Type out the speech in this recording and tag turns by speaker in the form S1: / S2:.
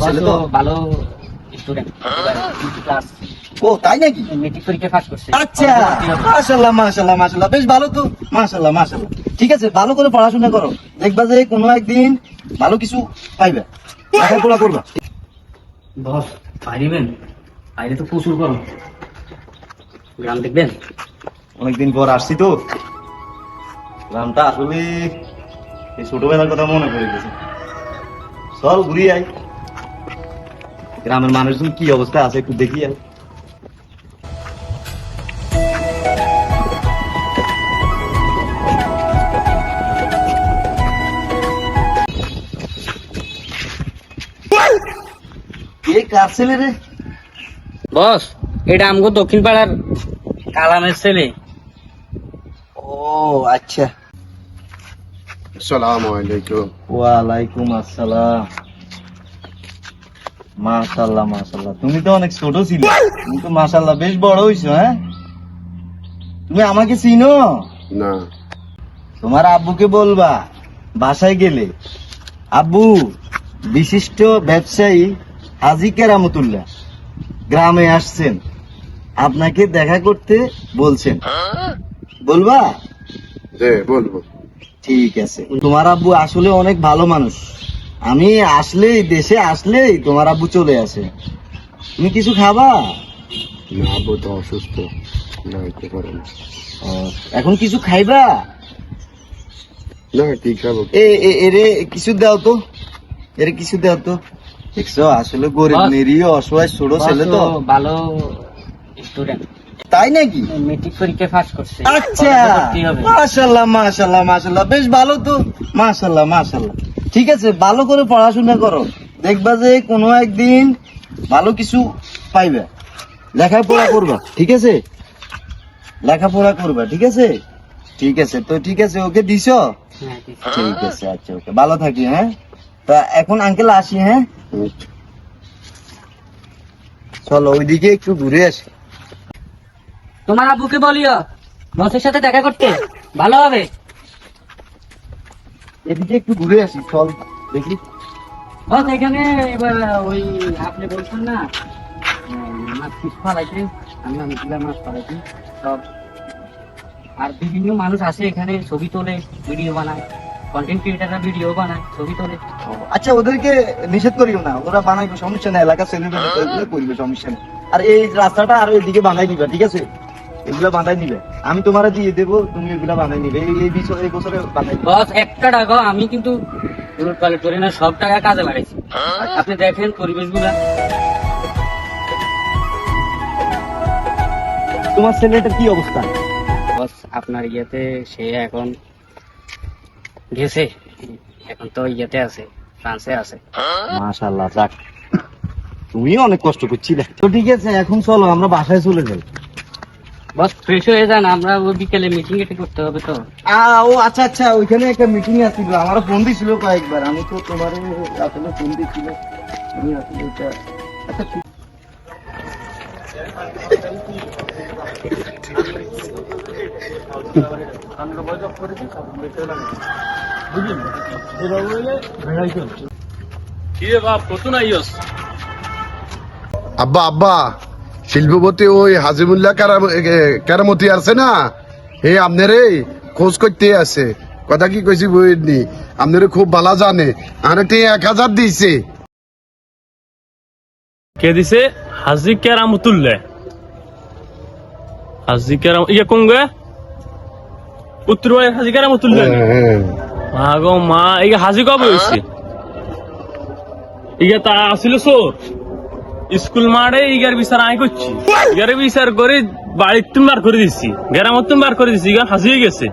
S1: ছেলে তো
S2: ভালো স্টুডেন্ট ক্লাস
S1: ও তাই নাকি?
S2: মেট্রিক পরীক্ষা পাস করছে।
S1: আচ্ছা মাশাআল্লাহ মাশাআল্লাহ মাশাআল্লাহ, বেশ ভালো তো, মাশাআল্লাহ মাশাআল্লাহ। ঠিক আছে, ভালো করে পড়াশোনা করো, দেখবা যে কোনো একদিন ভালো কিছু পাইবে, লেখাপড়া করবা।
S2: বস পারিবেন? বাইরে তো প্রচুর গরম, গ্রাম দেখবেন।
S1: অনেকদিন পর আসছি তো, গ্রামটা আসলে এই ছোটবেলার কথা মনে পড়ে গেছে। চল ঘুরি আই, গ্রামের মানুষজন কি অবস্থা আছে একটু দেখি আই। কে কার ছেলে রে?
S2: বস এটা আমগো দক্ষিণ পাড়ার কালামের ছেলে।
S1: ও আচ্ছা,
S3: আসসালামু আলাইকুম।
S1: ওয়ালাইকুম আসসালাম। মাশাআল্লাহ মাশাআল্লাহ, তুমি তো অনেক ছোট ছিলে, তুমি তো মাশাআল্লাহ বেশ বড় হইছো। হ্যাঁ, তুমি আমাকে চিনো?
S3: না,
S1: তোমার আব্বুকে বলবা বাসায় গেলে, আব্বু বিশিষ্ট ব্যবসায়ী হাজী কেরামতুল্লাহ গ্রামে আসছেন, আপনাকে দেখা করতে বলছেন, বলবা?
S3: বলবো।
S1: ঠিক আছে। তোমার আব্বু আসলে অনেক ভালো মানুষ, আমি আসলেই দেশে আসলেই তোমার আব্বু চলে আসে। তুমি কিছু খাবা?
S3: না, আব্বু তো অসুস্থ, না খেতে পারে না।
S1: ও, এখন কিছু খাইবা?
S3: না, কি খাবো?
S1: এরে কিছু দাও তো, এরে কিছু দাও তো। দেখছো আসলে গরিব
S2: বস।
S1: নিরীহ অসহায় ছোট ছেলে তো।
S2: ভালো স্টুডেন্ট,
S1: তাই নাকি?
S2: মেট্রিক পরীক্ষা পাস করছে।
S1: আচ্ছা
S2: কলেজে ভর্তি হবে।
S1: মাশাআল্লাহ মাশাআল্লাহ মাশাআল্লাহ, বেশ ভালো তো, মাশাআল্লাহ মাশাআল্লাহ। ঠিক আছে, ভালো করে পড়াশোনা করো, দেখবা যে কোনো একদিন ভালো কিছু পাইবে, লেখাপড়া করবা। ঠিক আছে, লেখাপড়া করবা। ঠিক আছে, ঠিক আছে তো, ঠিক আছে, ওকে দিছো?
S2: হ্যাঁ, ঠিক আছে।
S1: ঠিক আছে, আচ্ছা ওকে, ভালো থাকি। হ্যাঁ, তা এখন আঙ্কেল আসি। হ্যাঁ, চলো ওইদিকে একটু ঘুরে আসি।
S2: তোমার আব্বুকে বলিও বসের সাথে দেখা করতে, ভালো হবে।
S1: এদিকে একটু ঘুরে আসি, চল দেখি।
S2: বস এখানে এবার ওই আপনি বলছেন না মাছ পিস ফালাইতে, আমি অনেকগুলো মাছ ফালাইছি সব। আর বিভিন্ন মানুষ আসে এখানে, ছবি তোলে, ভিডিও বানায়, কন্টেন্ট ক্রিয়েটাররা ভিডিও বানায়, ছবি তোলে।
S1: আচ্ছা, ওদেরকে নিষেধ করিও না, ওরা বানাইবে, সমস্যা নেই, এলাকা সেলিব্রেট করবে, সমস্যা নেই। আর এই রাস্তাটা আর এদিকে বাঁধাই দিবে। ঠিক আছে, এগুলা বাঁধাই দিবে, আমি তোমার দিয়ে দেবো, তুমি এগুলা বাঁধাই নিবে। এই বছরে বাঁধাই দিবে।
S2: বস একটা টাকা আমি কিন্তু রোড কালেক্ট করি না, সব টাকা কাজে লাগাইছি। আপনি দেখেন পরিবেশ গুলা।
S1: তোমার ছেলেটার কি অবস্থা?
S2: বস আপনার ইয়েতে সে এখন গেছে, এখন তো ইয়েতে আছে, ফ্রান্সে আছে।
S1: মাশাআল্লাহ, যাক, তুমিও অনেক কষ্ট করছিলে। তো ঠিক আছে, এখন চলো আমরা বাসায় চলে যাই।
S2: বস ফ্রেশ হয়ে যান, আমরা ওই বিকেলে মিটিং এটা করতে হবে তো।
S1: ও আচ্ছা আচ্ছা, ওইখানে একটা মিটিং আছিল, আমারও ফোন দিছিল কয়েকবার, আমি তো তোমার আসলে ফোন দিছিল, আমি আসলে ওটা। আচ্ছা ঠিক
S3: আব্বা আব্বা, শিল্পপতি ওই হাজিমুল্লাহ কেরামতি আছে না, হে আপনারে খোঁজ করতে আছে। কথা কি কইছি বুঝিনি, আপনারে খুব ভালো জানে, আরেকটি 1000 দিয়েছে।
S4: কে দিছে? হাজি কেরামতুল্লাহ। হাজি কেরাম ইয়ে কোন গে? উত্তরবাড়ি হাজি কেরামতুল্লাহ। মা গো মা, ইয়ে হাজি কবে হয়েছে? ইয়ে তা আসলে চোর, স্কুল মাঠে ইগার বিচার আয় করছি, ইগারে বিচার করে বাড়ির তুমি বার করে দিচ্ছি, গেরামত তুমি বার করে দিচ্ছি, ইগার হাজি হয়ে গেছে।